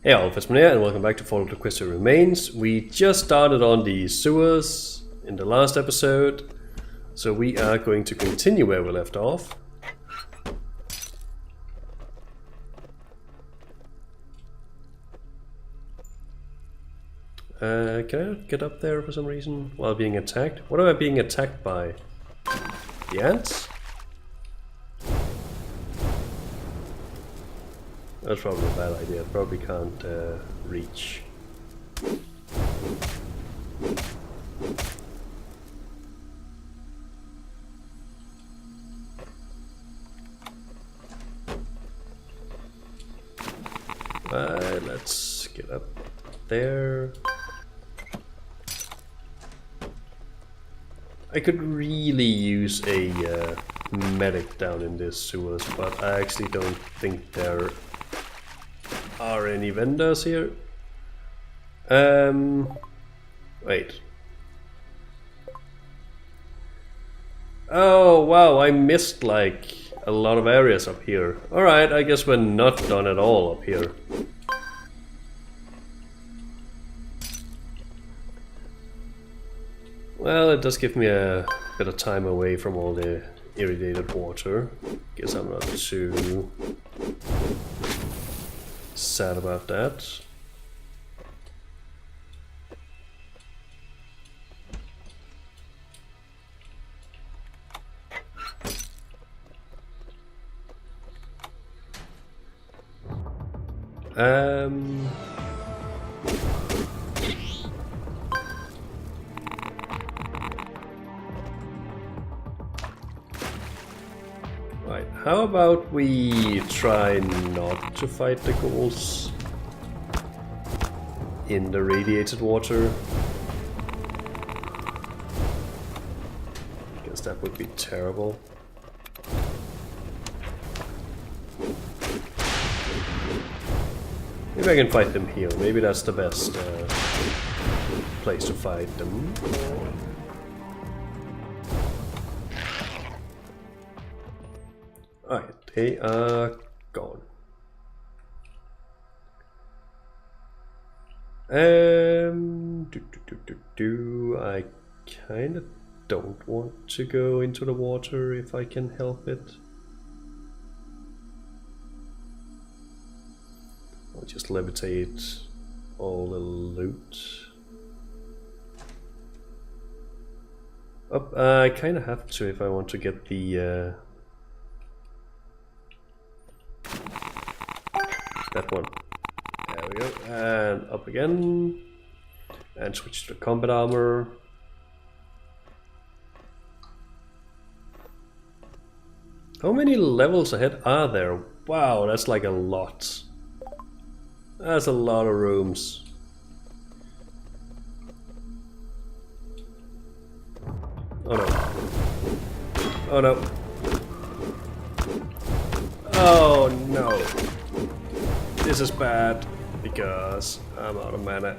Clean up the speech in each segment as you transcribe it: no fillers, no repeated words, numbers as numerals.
Hey all, Fizzban here, and welcome back to Fallout Equestria Remains. We just started on the sewers in the last episode, so we are going to continue where we left off. Can I get up there for some reason while being attacked? What am I being attacked by? The ants? That's probably a bad idea. Probably can't reach. Let's get up there. I could really use a medic down in this sewers, but I actually don't think there are any vendors here. Wait. Oh wow, I missed like a lot of areas up here. Alright, I guess we're not done at all up here. Well, it does give me a bit of time away from all the irradiated water. Guess I'm not too sad about that. Right, how about we try not to fight the ghouls in the radiated water? I guess that would be terrible. Maybe I can fight them here. Maybe that's the best place to fight them. Alright, they are gone. I kinda don't want to go into the water if I can help it. I'll just levitate all the loot. Up, I kinda have to if I want to get the that one. There we go. And up again. And switch to combat armor. How many levels ahead are there? Wow, that's like a lot. That's a lot of rooms. Oh no. Oh no. Oh no. This is bad because I'm out of mana.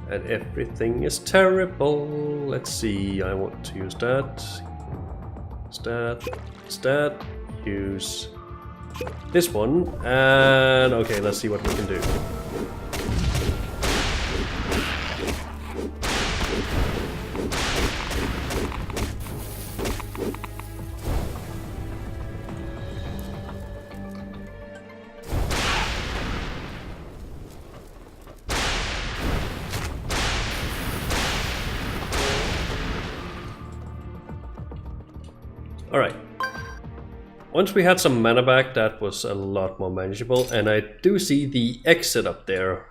And everything is terrible. Let's see, I want to use that. Stat. Use this one. And okay, let's see what we can do. Alright. Once we had some mana back, that was a lot more manageable, and I do see the exit up there.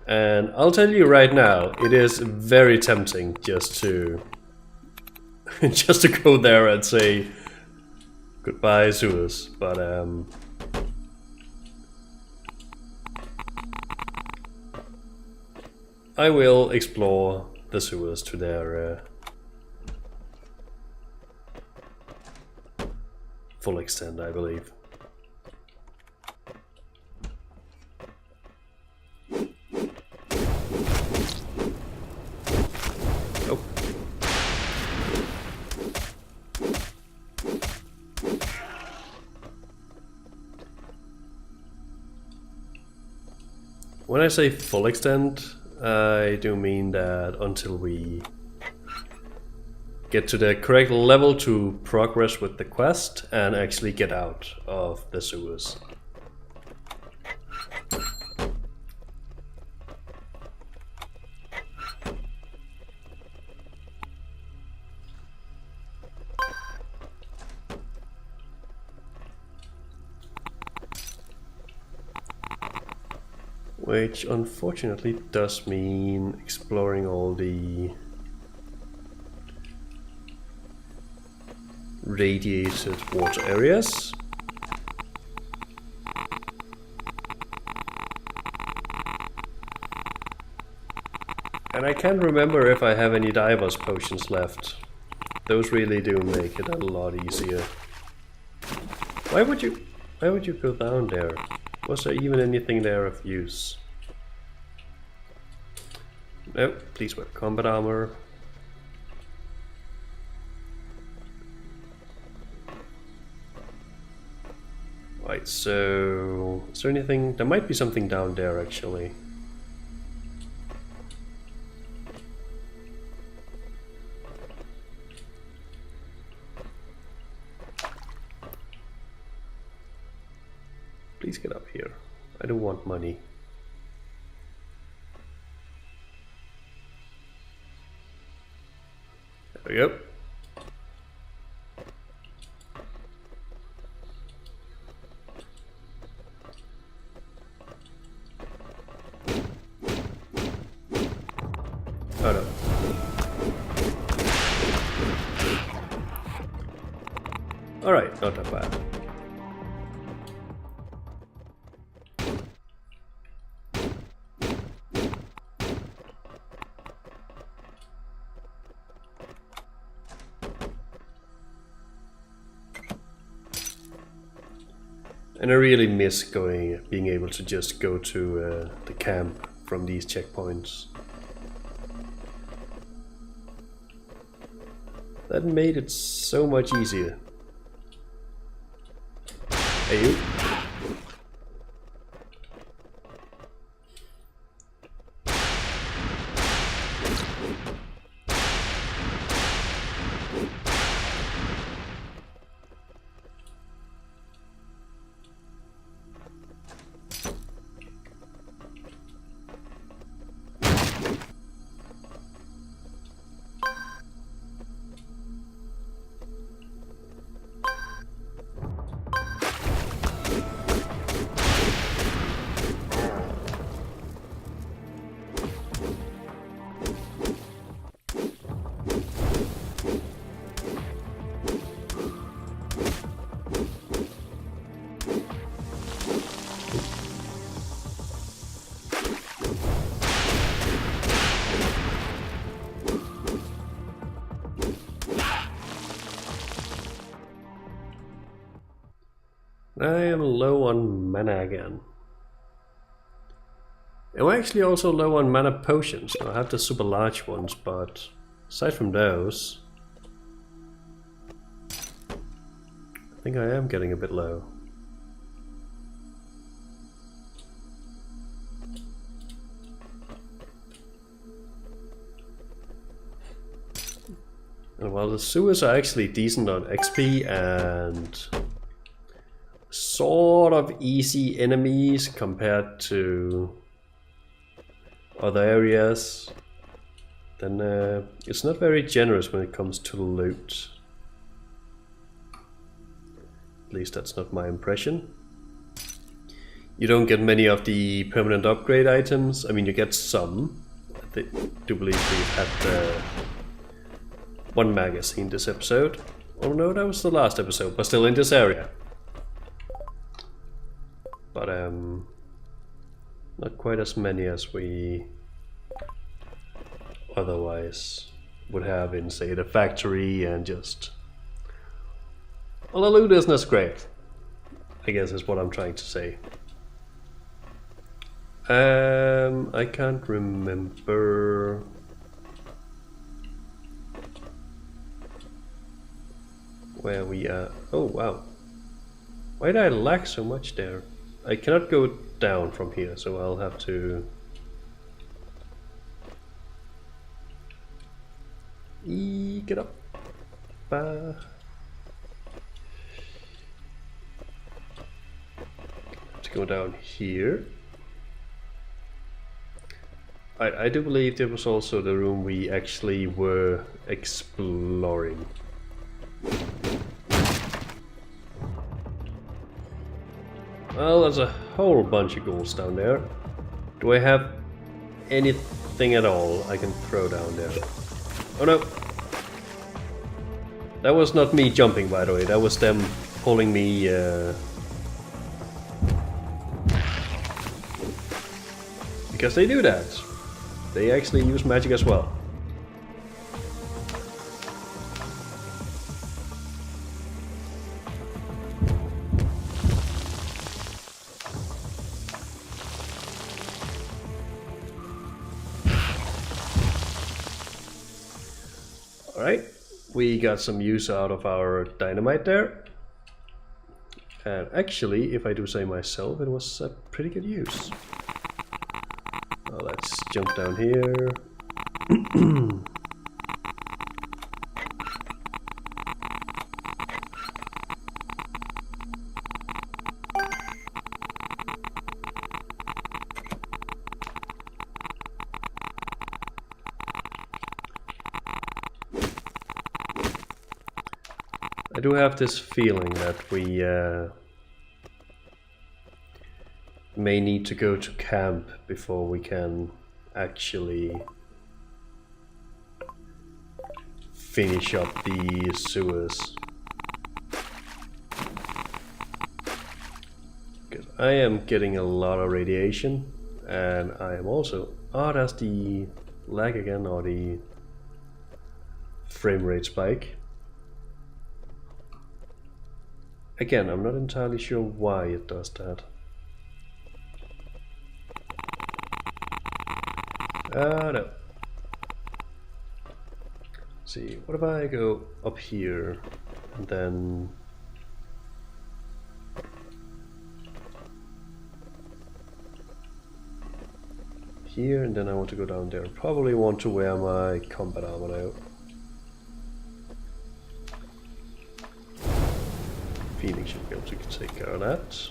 And I'll tell you right now, it is very tempting just to just to go there and say goodbye sewers, but I will explore the sewers to their full extent, I believe. Oh. When I say full extent, I do mean that until we get to the correct level to progress with the quest and actually get out of the sewers. Which unfortunately does mean exploring all the radiated water areas. And I can't remember if I have any diver's potions left. Those really do make it a lot easier. Why would you go down there? Was there even anything there of use? No, please wear combat armor. Right, so is there anything? There might be something down there actually. Please get up here. I don't want money. There we go. Oh no. Alright, not that bad. And I really miss being able to just go to the camp from these checkpoints. That made it so much easier. Hey you. I am low on mana again. I'm actually also low on mana potions. I have the super large ones, but aside from those, I think I am getting a bit low. And while the sewers are actually decent on XP and sort of easy enemies compared to other areas, then it's not very generous when it comes to loot. At least that's not my impression. You don't get many of the permanent upgrade items. I mean, you get some. I do believe we've had one magazine this episode. Oh no, that was the last episode, but still in this area. But not quite as many as we otherwise would have in, say, the factory, and just... well, the loot isn't as great, I guess is what I'm trying to say. I can't remember... where we are. Oh wow. Why did I lag so much there? I cannot go down from here, so I'll have to... Get up. Have to go down here. I do believe there was also the room we actually were exploring. Well, there's a whole bunch of ghouls down there. Do I have anything at all I can throw down there? Oh no! That was not me jumping, by the way. That was them pulling me... Because they do that. They actually use magic as well. Alright, we got some use out of our dynamite there. And actually, if I do say myself, it was a pretty good use. Well, let's jump down here. I do have this feeling that we may need to go to camp before we can actually finish up the sewers. Because I am getting a lot of radiation, and I am also... Oh, that's the lag again, or the frame rate spike. Again, I'm not entirely sure why it does that. No. See, what if I go up here and then here, and then I want to go down there. Probably want to wear my combat armor now. Phoenix should be able to take care of that.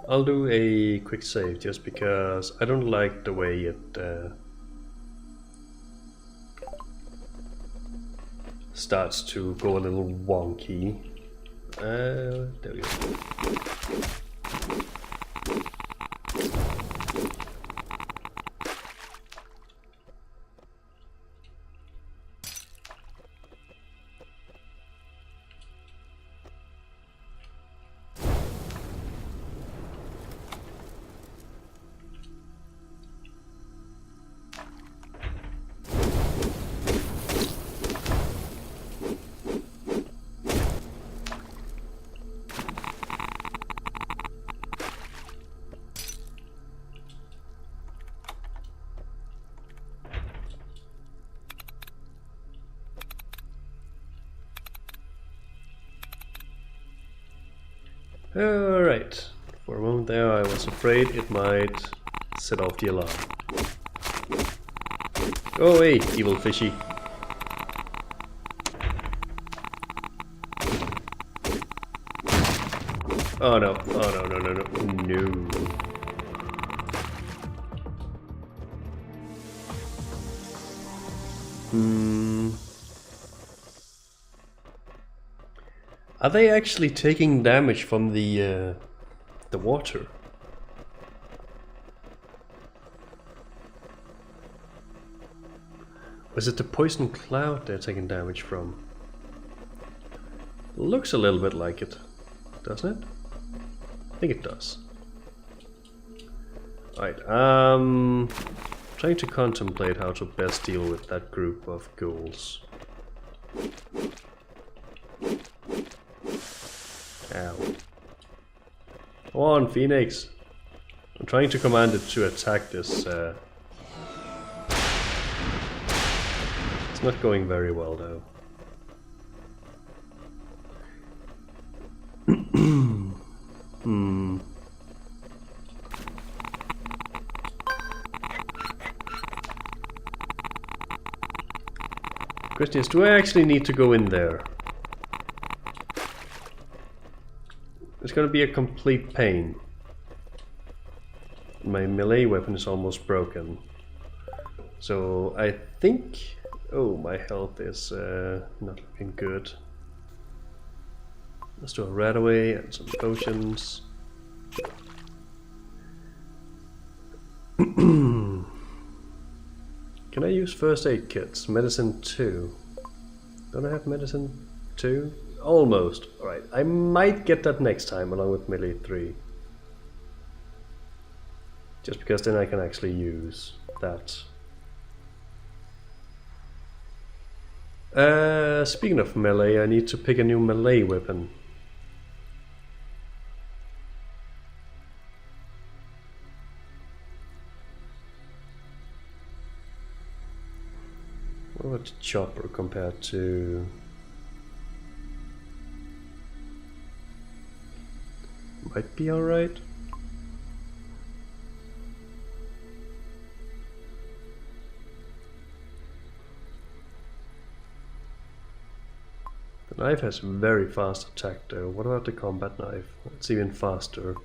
I'll do a quick save just because I don't like the way it starts to go a little wonky. There we go. Alright, for a moment there I was afraid it might set off the alarm. Go away, evil fishy. Oh no, oh no, no, no, no, no. Are they actually taking damage from the water? Or is it the poison cloud they're taking damage from? Looks a little bit like it, doesn't it? I think it does. Alright, trying to contemplate how to best deal with that group of ghouls. Ow. Come on, Phoenix! I'm trying to command it to attack this. It's not going very well though. Question is, do I actually need to go in there? It's gonna be a complete pain. My melee weapon is almost broken. So I think... Oh, my health is not looking good. Let's do a rat away and some potions. Can I use first aid kits? Medicine 2. Don't I have medicine 2? Almost. Alright, I might get that next time along with melee 3. Just because then I can actually use that. Speaking of melee, I need to pick a new melee weapon. What about the chopper compared to... Might be alright. The knife has very fast attack though. What about the combat knife? It's even faster.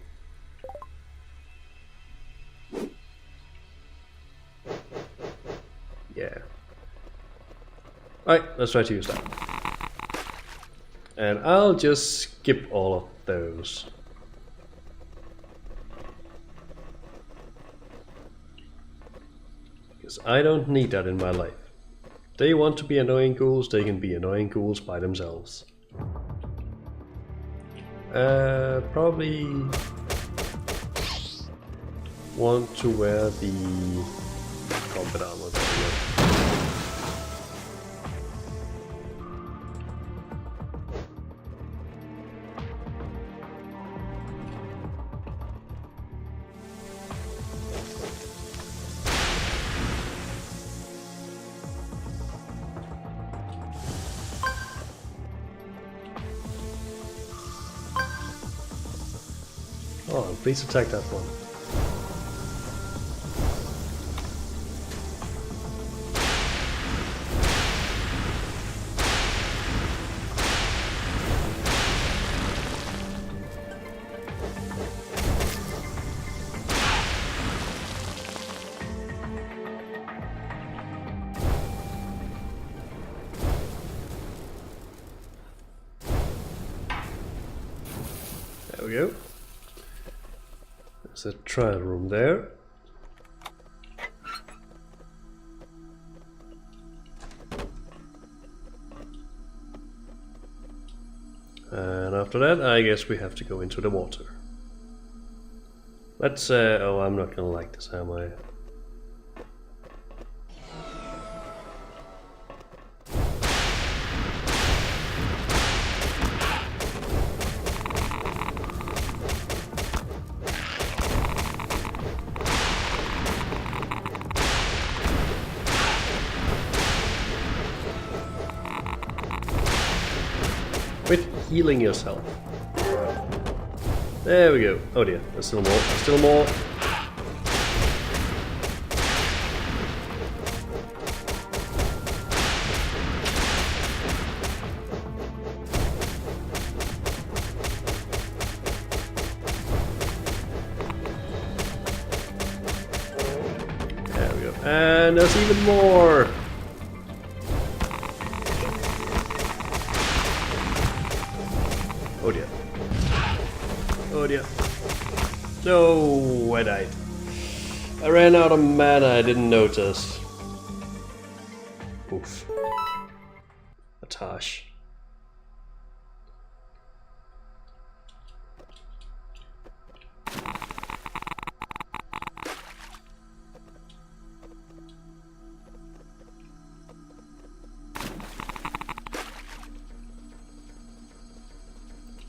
Yeah. Alright, let's try to use that. And I'll just skip all of those. Because I don't need that in my life. They want to be annoying ghouls, they can be annoying ghouls by themselves. Probably want to wear the combat armor there. Oh, please attack that one. There we go. There's a trial room there. And after that, I guess we have to go into the water. Let's, oh, I'm not gonna like this, am I? Quit healing yourself. There we go. Oh dear, there's still more. There's still more. There we go. And there's even more. Oh dear. Oh dear. No, I died. I ran out of mana, I didn't notice. Oof. That's harsh.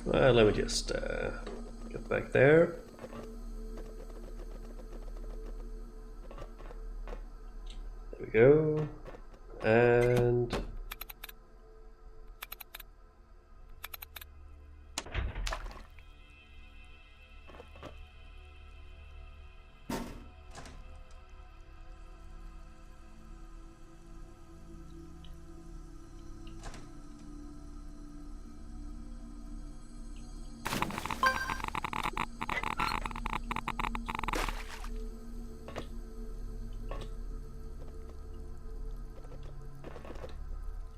Let me just get back there. There we go. And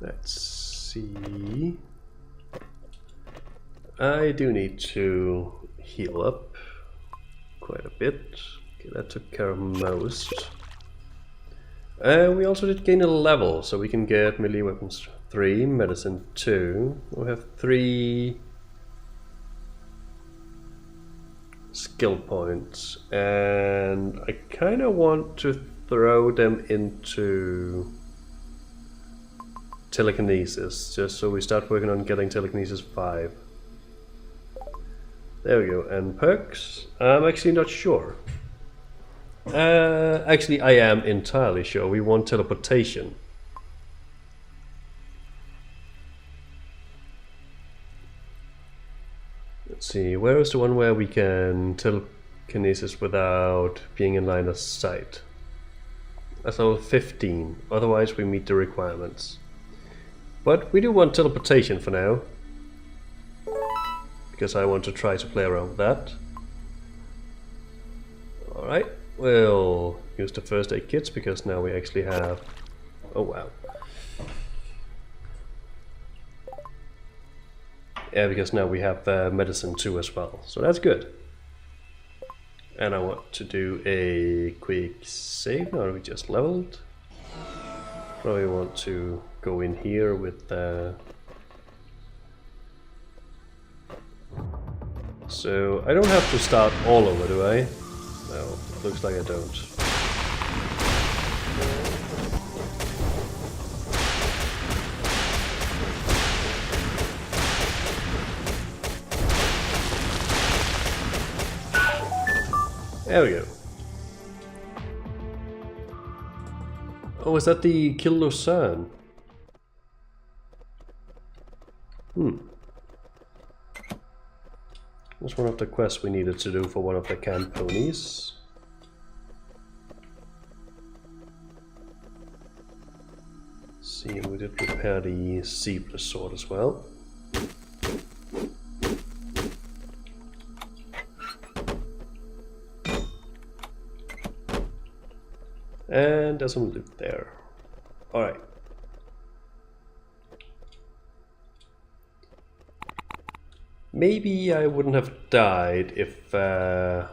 let's see. I do need to heal up quite a bit. Okay, that took care of most. We also did gain a level, so we can get melee weapons 3, medicine 2. We have 3 skill points, and I kind of want to throw them into telekinesis, just so we start working on getting telekinesis 5. There we go. And perks? I'm actually not sure. Actually, I am entirely sure. We want teleportation. Let's see, where is the one where we can telekinesis without being in line of sight? That's level 15, otherwise we meet the requirements. But we do want teleportation for now, because I want to try to play around with that. Alright, we'll use the first aid kits because now we actually have... Oh wow. Yeah, because now we have medicine 2 as well, so that's good. And I want to do a quick save. Now we just leveled. Probably want to go in here with so I don't have to start all over, do I? No, looks like I don't. There we go. Oh, is that the Kill Lucerne? That's one of the quests we needed to do for one of the camp ponies. See, and we did repair the Seebless sword as well. And there's some loot there. Alright. Maybe I wouldn't have died if I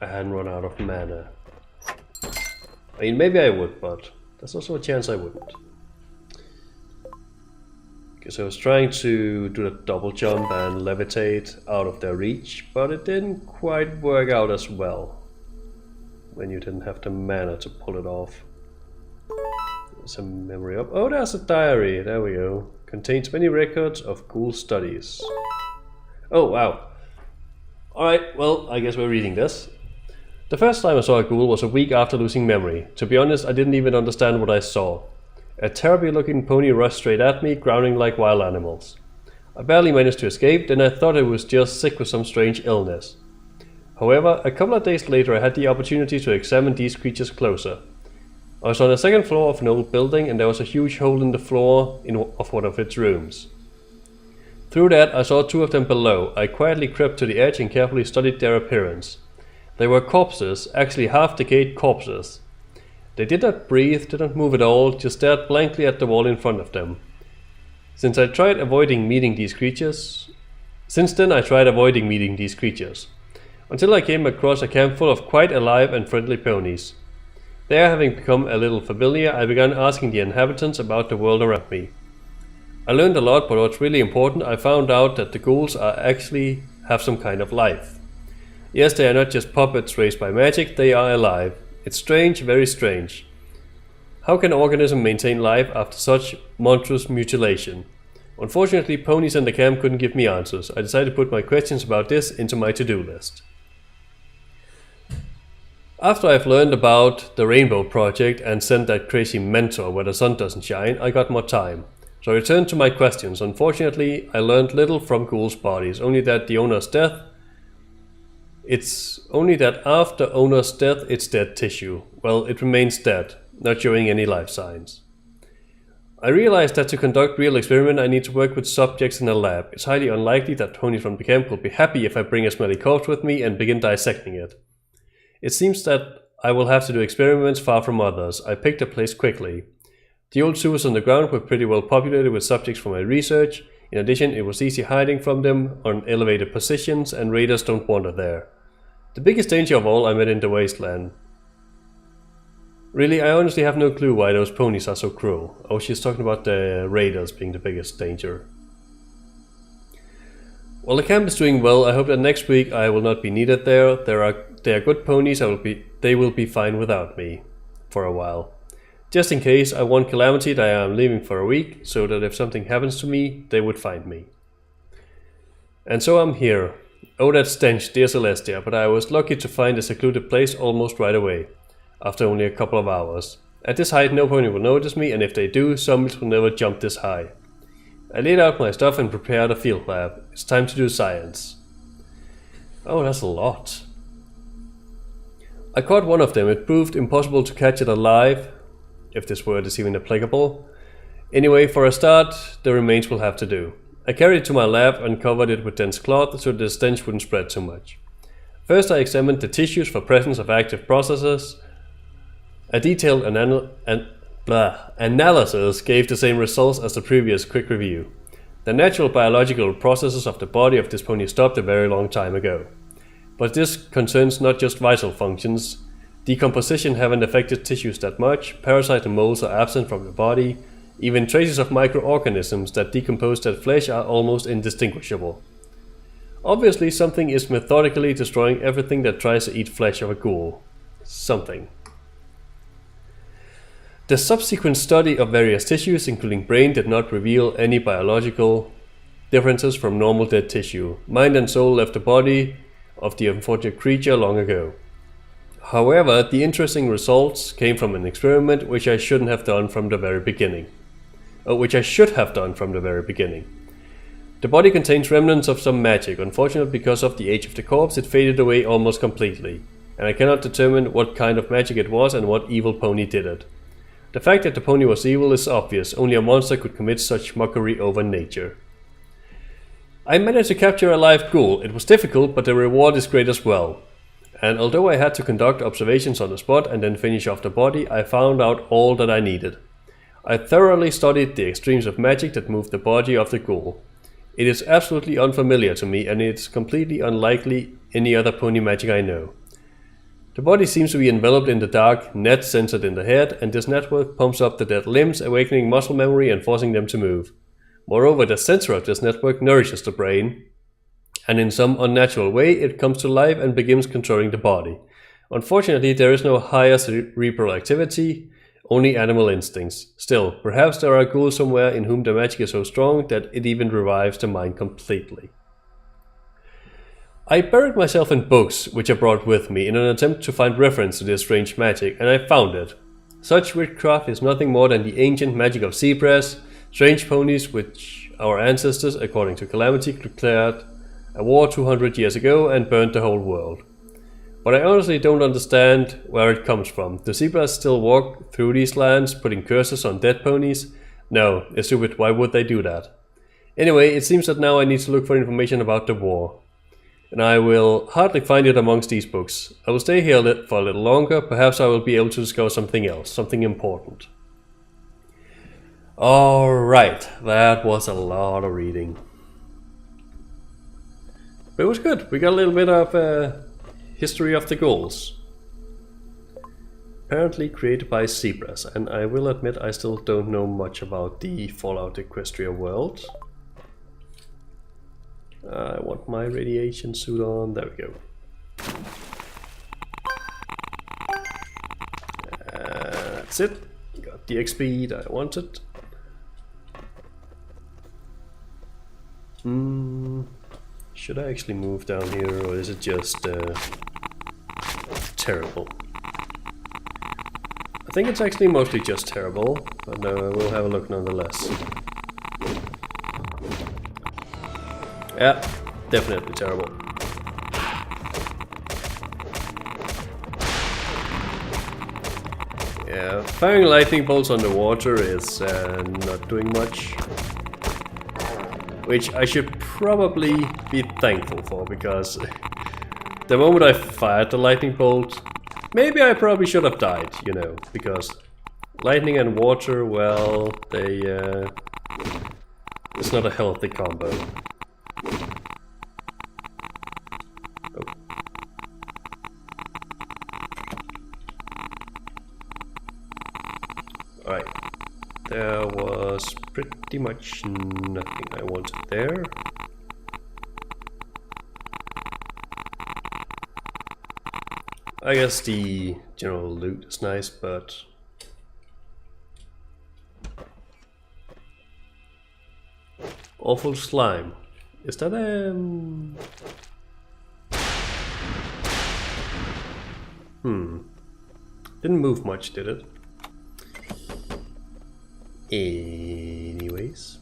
hadn't run out of mana. I mean, maybe I would, but there's also a chance I wouldn't. Because I was trying to do the double jump and levitate out of their reach, but it didn't quite work out as well when you didn't have the mana to pull it off. There's a memory up. Oh, there's a diary. There we go. Contains many records of ghoul studies. Oh, wow. Alright, well, I guess we're reading this. The first time I saw a ghoul was a week after losing memory. To be honest, I didn't even understand what I saw. A terribly looking pony rushed straight at me, growling like wild animals. I barely managed to escape, then I thought I was just sick with some strange illness. However, a couple of days later I had the opportunity to examine these creatures closer. I was on the second floor of an old building and there was a huge hole in the floor of one of its rooms. Through that I saw 2 of them below. I quietly crept to the edge and carefully studied their appearance. They were corpses, actually half-decayed corpses. They did not breathe, did not move at all, just stared blankly at the wall in front of them. Since then I tried avoiding meeting these creatures. Until I came across a camp full of quite alive and friendly ponies. There, having become a little familiar, I began asking the inhabitants about the world around me. I learned a lot, but what's really important, I found out that the ghouls actually have some kind of life. Yes, they are not just puppets raised by magic, they are alive. It's strange, very strange. How can an organism maintain life after such monstrous mutilation? Unfortunately, ponies in the camp couldn't give me answers. I decided to put my questions about this into my to-do list. After I've learned about the Rainbow Project and sent that crazy mentor where the sun doesn't shine, I got more time. So I returned to my questions. Unfortunately, I learned little from ghouls' bodies, only that the owner's death... It's only that after owner's death, it's dead tissue. Well, it remains dead, not showing any life signs. I realized that to conduct real experiment, I need to work with subjects in a lab. It's highly unlikely that ponies from the camp will be happy if I bring a smelly corpse with me and begin dissecting it. It seems that I will have to do experiments far from others. I picked a place quickly. The old sewers on the ground were pretty well populated with subjects for my research. In addition, it was easy hiding from them on elevated positions, and raiders don't wander there. The biggest danger of all I met in the wasteland. Really, I honestly have no clue why those ponies are so cruel. Oh, she's talking about the raiders being the biggest danger. Well, the camp is doing well. I hope that next week I will not be needed there. They are good ponies. They will be fine without me for a while. Just in case, I want Calamity that I am leaving for a week, so that if something happens to me, they would find me. And so I'm here. Oh, that stench, dear Celestia, but I was lucky to find a secluded place almost right away, after only a couple of hours. At this height, no pony will notice me, and if they do, zombies will never jump this high. I laid out my stuff and prepared a field lab. It's time to do science. Oh, that's a lot. I caught one of them. It proved impossible to catch it alive, if this word is even applicable. Anyway, for a start, the remains will have to do. I carried it to my lab and covered it with dense cloth so the stench wouldn't spread too much. First, I examined the tissues for presence of active processes. A detailed analysis gave the same results as the previous quick review. The natural biological processes of the body of this pony stopped a very long time ago. But this concerns not just vital functions. Decomposition haven't affected tissues that much, parasites and molds are absent from the body, even traces of microorganisms that decompose dead flesh are almost indistinguishable. Obviously, something is methodically destroying everything that tries to eat flesh of a ghoul. Something. The subsequent study of various tissues, including brain, did not reveal any biological differences from normal dead tissue. Mind and soul left the body of the unfortunate creature long ago. However, the interesting results came from an experiment which I shouldn't have done from the very beginning. Which I should have done from the very beginning. The body contains remnants of some magic. Unfortunately, because of the age of the corpse, it faded away almost completely, and I cannot determine what kind of magic it was and what evil pony did it. The fact that the pony was evil is obvious. Only a monster could commit such mockery over nature. I managed to capture a live ghoul. It was difficult, but the reward is great as well. And although I had to conduct observations on the spot and then finish off the body, I found out all that I needed. I thoroughly studied the extremes of magic that moved the body of the ghoul. It is absolutely unfamiliar to me, and it's completely unlikely any other pony magic I know. The body seems to be enveloped in the dark net centered in the head, and this network pumps up the dead limbs, awakening muscle memory and forcing them to move. Moreover, the center of this network nourishes the brain, and in some unnatural way it comes to life and begins controlling the body. Unfortunately, there is no higher cerebral activity, only animal instincts. Still, perhaps there are ghouls somewhere in whom the magic is so strong that it even revives the mind completely. I buried myself in books which I brought with me in an attempt to find reference to this strange magic, and I found it. Such witchcraft is nothing more than the ancient magic of zebras, strange ponies which our ancestors, according to Calamity, declared a war 200 years ago and burned the whole world. But I honestly don't understand where it comes from. Do zebras still walk through these lands, putting curses on dead ponies? No, it's stupid. Why would they do that? Anyway, it seems that now I need to look for information about the war. And I will hardly find it amongst these books. I will stay here for a little longer. Perhaps I will be able to discover something else, something important. Alright, that was a lot of reading. But it was good. We got a little bit of history of the ghouls. Apparently created by zebras, and I will admit I still don't know much about the Fallout Equestria world. I want my radiation suit on. There we go. That's it. Got the XP that I wanted. Should I actually move down here, or is it just terrible? I think it's actually mostly just terrible, but we'll have a look nonetheless. Yeah, definitely terrible. Yeah, firing lightning bolts underwater is not doing much. Which I should probably be thankful for, because the moment I fired the lightning bolt, maybe I probably should have died, you know, because lightning and water, well, they it's not a healthy combo. Oh. Alright, there was pretty much nothing I wanted there. I guess the general loot is nice, but awful slime. Is that Didn't move much, did it? Anyways,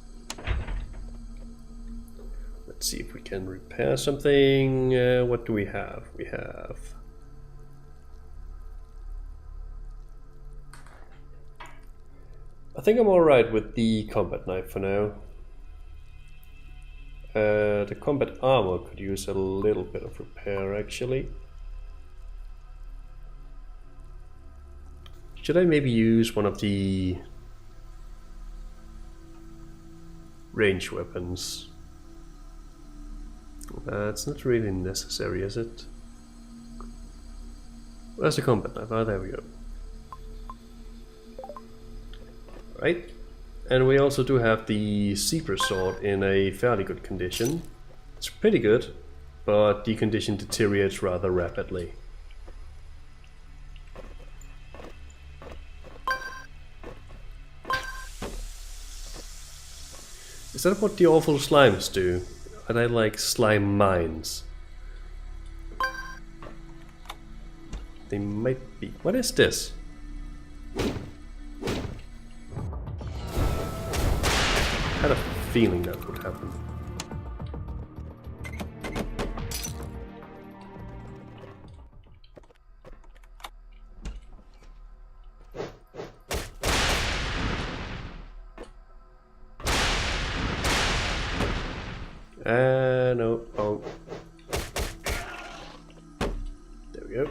let's see if we can repair something. What do we have? We have I think I'm alright with the combat knife for now. The combat armor could use a little bit of repair, actually. Should I maybe use one of the range weapons? It's not really necessary, is it? Where's the combat knife? Oh, there we go. Right, and we also do have the zebra sword in a fairly good condition. It's pretty good, but the condition deteriorates rather rapidly. Is that what the awful slimes do? Are they like slime mines? They might be. What is this? I had a feeling that would happen. No. Oh. There we go.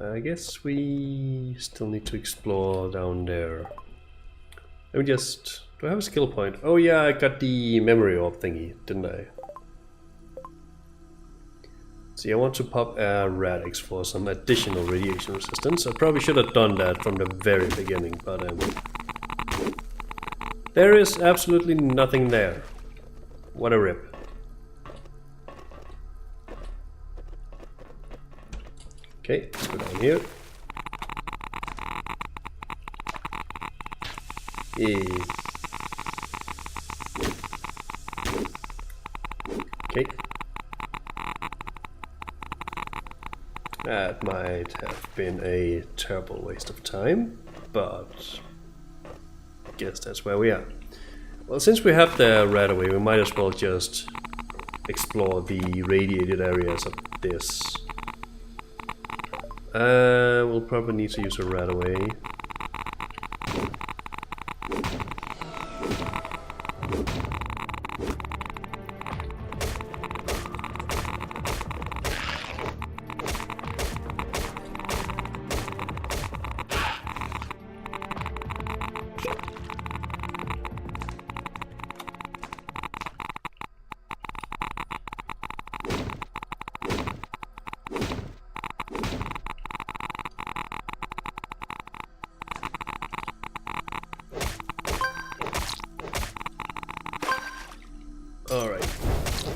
I guess we still need to explore down there. Let me just... Do I have a skill point? Oh yeah, I got the memory orb thingy, didn't I? See, I want to pop a radix for some additional radiation resistance. I probably should have done that from the very beginning, but there is absolutely nothing there. What a rip. Okay, let's go down here. Okay. That might have been a terrible waste of time, but I guess that's where we are. Well, since we have the right away, we might as well just explore the radiated areas of this. We'll probably need to use a right away.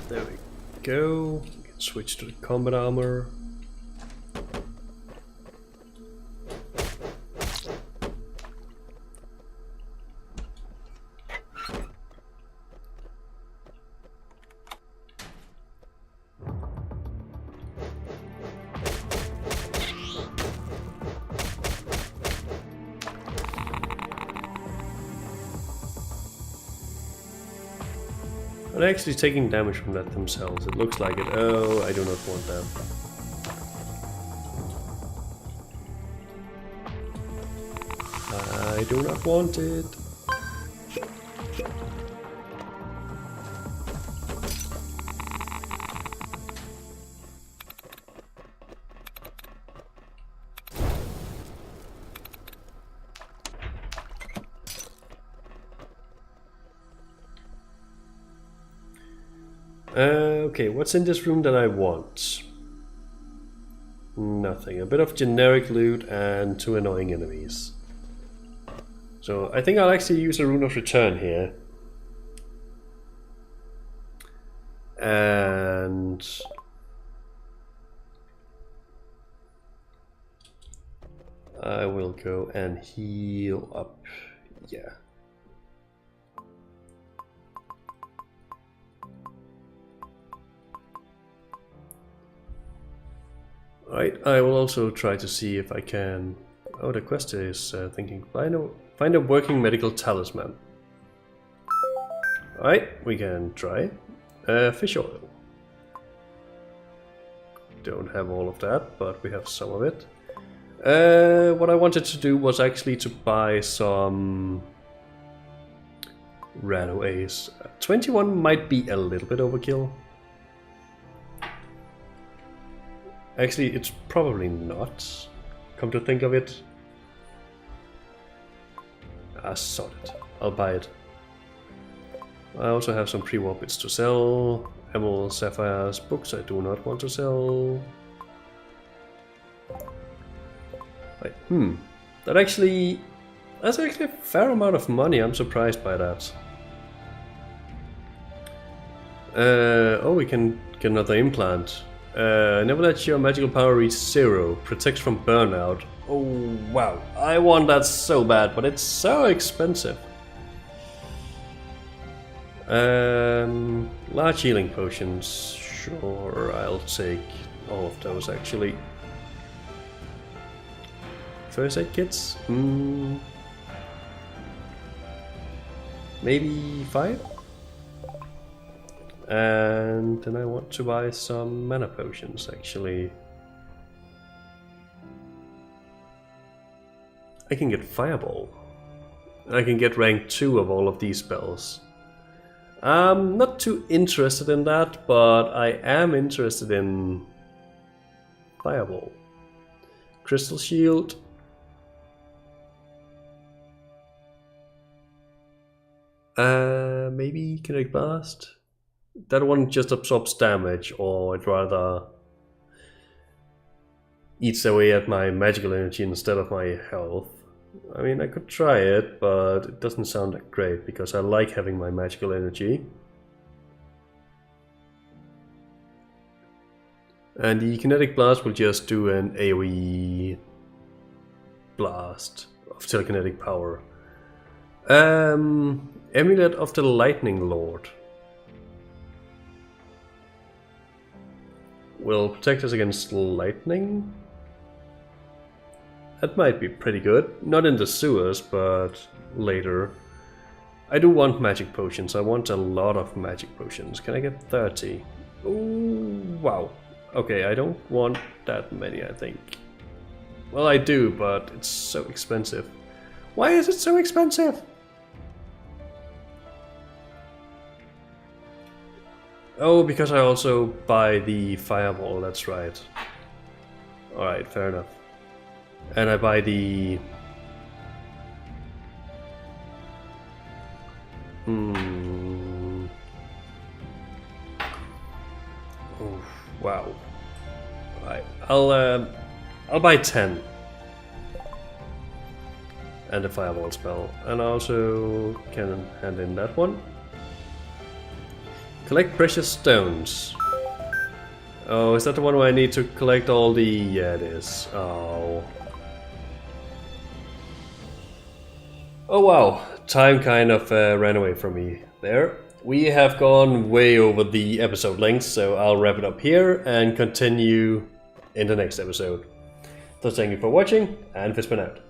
There we go. We can switch to the combat armor. They're actually taking damage from that themselves. It looks like it. Oh, I do not want that. I do not want it. Okay, what's in this room that I want? Nothing. A bit of generic loot and 2 annoying enemies. So I think I'll actually use a Rune of Return here. And I will go and heal up. Yeah. Alright, I will also try to see if I can... Oh, the quest is thinking, find a working medical talisman. Alright, we can try. Fish oil. Don't have all of that, but we have some of it. What I wanted to do was actually to buy some... Rado Ace. 21 might be a little bit overkill. Actually, it's probably not, come to think of it. Ah, sod it. I'll buy it. I also have some pre-war bits to sell. Emerald, sapphires, books I do not want to sell. Right. That's actually a fair amount of money. I'm surprised by that. Oh, we can get another implant. Never let your magical power reach 0. Protects from burnout. Oh, wow. I want that so bad, but it's so expensive. Large healing potions. Sure, I'll take all of those actually. First aid kits? Maybe 5? And then I want to buy some mana potions actually. I can get Fireball. I can get rank 2 of all of these spells. I'm not too interested in that, but I am interested in Fireball. Crystal Shield. Maybe Kinetic Blast. That one just absorbs damage, or it rather eats away at my magical energy instead of my health. I mean, I could try it, but it doesn't sound that great because I like having my magical energy. And the Kinetic Blast will just do an AoE blast of telekinetic power. Amulet of the Lightning Lord. Will protect us against lightning. That might be pretty good. Not in the sewers, but later. I do want magic potions. I want a lot of magic potions. Can I get 30? Ooh, wow. Okay, I don't want that many, I think. Well, I do, but it's so expensive. Why is it so expensive? Oh, because I also buy the Fireball, that's right. Alright, fair enough. And I buy the... Oh, wow. Right, I'll buy 10. And the Fireball spell. And I also can hand in that one. Collect precious stones. Oh, is that the one where I need to collect all the... Yeah, it is. Oh. Oh wow, time kind of ran away from me there. We have gone way over the episode length, so I'll wrap it up here and continue in the next episode. So thank you for watching, and Fizzban out.